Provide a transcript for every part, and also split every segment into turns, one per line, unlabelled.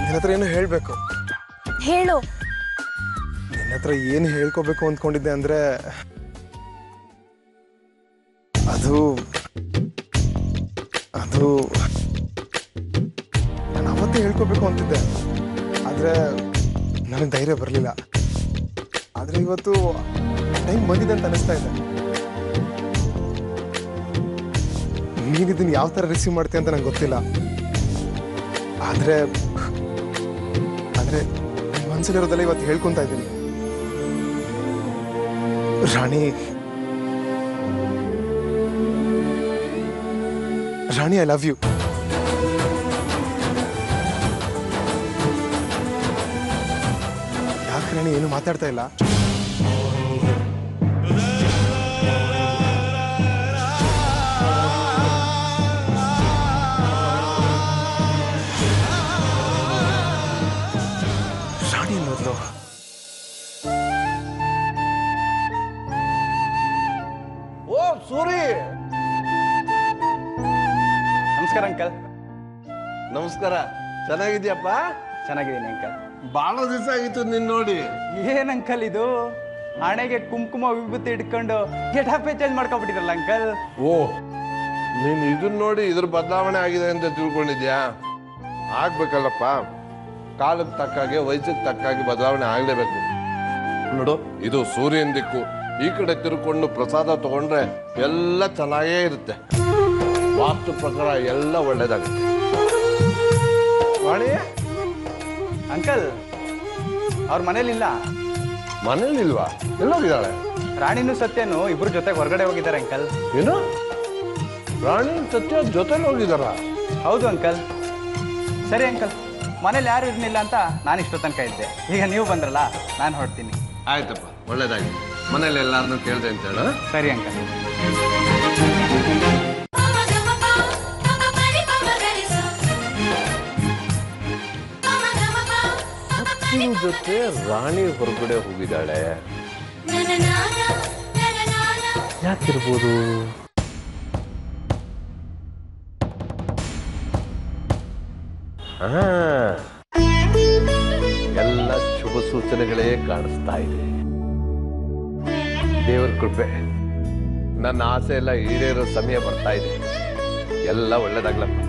ನಿನ್ನ ಹತ್ರ ಏನು ಹೇಳಬೇಕು.
ಹೇಳು.
ನಿನ್ನ ಹತ್ರ ಏನು ಹೇಳ್ಕೋಬೇಕು ಅಂದ್ಕೊಂಡಿದ್ದೆ ಅಂದರೆ ಅದು ಅದು ನಾನು ಅವತ್ತೇ ಹೇಳ್ಕೋಬೇಕು ಅಂತಿದ್ದೆ, ಆದರೆ ನನಗೆ ಧೈರ್ಯ ಬರಲಿಲ್ಲ. ಆದರೆ ಇವತ್ತು ಟೈಮ್ ಬಂದಿದೆ ಅಂತ ಅನಿಸ್ತಾ ಇದೆ. ನೀನು ಇದನ್ನು ಯಾವ ಥರ ರಿಸೀವ್ ಮಾಡ್ತೀಯ ಅಂತ ನಂಗೆ ಗೊತ್ತಿಲ್ಲ, ಆದರೆ ಮನಸ್ಸಲ್ಲಿರೋದೆಲ್ಲ ಇವತ್ತು ಹೇಳ್ಕೊತಾ ಇದ್ದೀನಿ. ರಾಣಿ, ಐ ಲವ್ ಯು. ಯಾಕೆ ರಾಣಿ ಏನು ಮಾತಾಡ್ತಾ ಇಲ್ಲ? ರಾಣಿ ಅನ್ನೋದ್ಲು.
ಓ ಸೂರಿ,
ನಮಸ್ಕಾರ ಅಂಕಲ್.
ನಮಸ್ಕಾರ. ಚೆನ್ನಾಗಿದ್ಯಪ್ಪ?
ಚೆನ್ನಾಗಿದ್ದೀನಿ ಅಂಕಲ್.
ಬಹಳ ದಿವಸ ಆಗಿತ್ತು ನಿನ್ ನೋಡಿ.
ಏನ್ ಅಂಕಲ್ ಇದು, ಹಣೆಗೆ ಕುಂಕುಮ ವಿಭೂತಿ ಇಟ್ಕೊಂಡು ಗೆಟಪ್ ಚೇಂಜ್ ಮಾಡ್ಕೊಬಿಟ್ಟಿದ್ರಲ್ಲ ಅಂಕಲ್.
ಓ, ನೀನ್ ಇದನ್ನ ನೋಡಿ ಇದ್ರ ಬದಲಾವಣೆ ಆಗಿದೆ ಅಂತ ತಿಳ್ಕೊಂಡಿದ್ಯಾ? ಆಗ್ಬೇಕಲ್ಲಪ್ಪ, ಕಾಲಕ್ಕೆ ತಕ್ಕಾಗೆ ವಯಸ್ಸಿಗೆ ತಕ್ಕಾಗಿ ಬದಲಾವಣೆ ಆಗ್ಲೇಬೇಕು. ನೋಡು, ಇದು ಸೂರ್ಯನ ದಿಕ್ಕು. ಈ ಕಡೆ ತಿರ್ಕೊಂಡು ಪ್ರಸಾದ ತಗೊಂಡ್ರೆ ಎಲ್ಲ ಚೆನ್ನಾಗೇ ಇರುತ್ತೆ. ವಾಸ್ತು ಪ್ರಕಾರ ಎಲ್ಲ ಒಳ್ಳೇದಾಗುತ್ತೆ. ವಾಣಿ
ಅಂಕಲ್, ಅವ್ರ ಮನೇಲಿಲ್ಲ.
ಮನೇಲಿಲ್ವಾ? ಎಲ್ಲೋಗಿದ್ದಾಳೆ?
ರಾಣಿನೂ ಸತ್ಯನು ಇಬ್ರು ಜೊತೆಗೆ ಹೊರಗಡೆ ಹೋಗಿದ್ದಾರೆ ಅಂಕಲ್.
ಏನು, ರಾಣಿ ಸತ್ಯ ಜೊತೆಲಿ ಹೋಗಿದಾರ?
ಹೌದು ಅಂಕಲ್. ಸರಿ ಅಂಕಲ್, ಮನೇಲಿ ಯಾರು ಇರ್ಲಿಲ್ಲ ಅಂತ ನಾನು ಇಷ್ಟೋ ತನಕ ಇದ್ದೆ. ಈಗ ನೀವು ಬಂದ್ರಲ್ಲ, ನಾನು ಹೊರಡ್ತೀನಿ.
ಆಯ್ತಪ್ಪ, ಒಳ್ಳೇದಾಗಿ. ಮನೇಲಿ ಎಲ್ಲಾರನ್ನೂ ಕೇಳ್ದೆ ಅಂತ ಹೇಳ.
ಸರಿ ಅಂಕಲ್.
ಜೊತೆ ರಾಣಿ ಹೊರಗಡೆ ಹೋಗಿದ್ದಾಳೆ, ಯಾಕಿರ್ಬೋದು? ಎಲ್ಲ ಶುಭ ಸೂಚನೆಗಳೇ ಕಾಣಿಸ್ತಾ ಇದೆ. ದೇವರ ಕೃಪೆ, ನನ್ನ ಆಸೆ ಎಲ್ಲ ಈಡೇರೋ ಸಮಯ ಬರ್ತಾ ಇದೆ. ಎಲ್ಲ ಒಳ್ಳೇದಾಗ್ಲಪ್ಪ.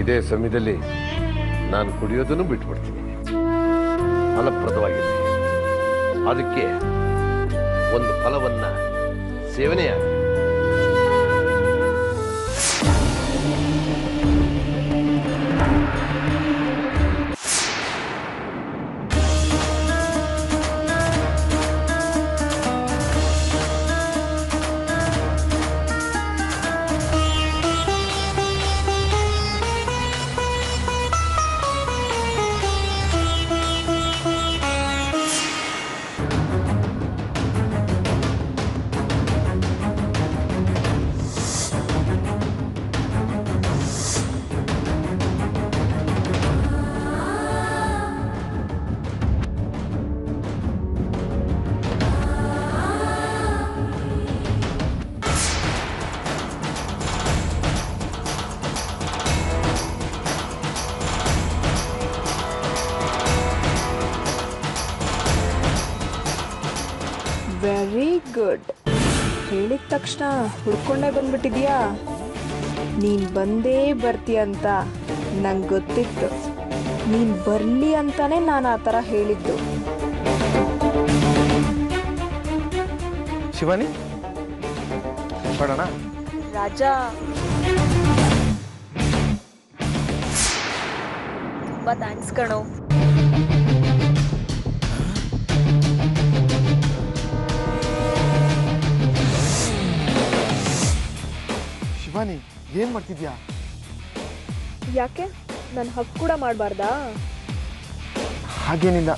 ಇದೇ ಸಮಯದಲ್ಲಿ ನಾನು ಕುಡಿಯೋದನ್ನು ಬಿಟ್ಬಿಡ್ತೀನಿ. ಫಲಪ್ರದವಾಗಿರಲಿ. ಅದಕ್ಕೆ ಒಂದು ಫಲವನ್ನ ಸೇವನೆಯಾಗಿ
ವೆರಿ ಗುಡ್. ಹೇಳಿದ ತಕ್ಷಣ ಹುಡ್ಕೊಂಡೇ ಬಂದ್ಬಿಟ್ಟಿದ್ಯಾ? ನೀನು ಬಂದೇ ಬರ್ತೀಯ ಅಂತ ನಂಗೆ ಗೊತ್ತಿತ್ತು. ನೀನು ಬರಲಿ ಅಂತಾನೆ ನಾನು ಆ ಥರ ಹೇಳಿದ್ದು.
ಶಿವಾನಿ, ಹೊರಡೋಣ?
ರಾಜ, ತುಂಬ ಥ್ಯಾಂಕ್ಸ್ ಕಣೋ.
ಶಿವಾನಿ, ಏನ್ ಮಾಡ್ತಿದ್ಯಾ?
ಯಾಕೆ, ನನ್ನ ಹಕ್ಕು ಕೂಡ ಮಾಡಬಾರ್ದಾ?
ಹಾಗೇನಿಲ್ಲ.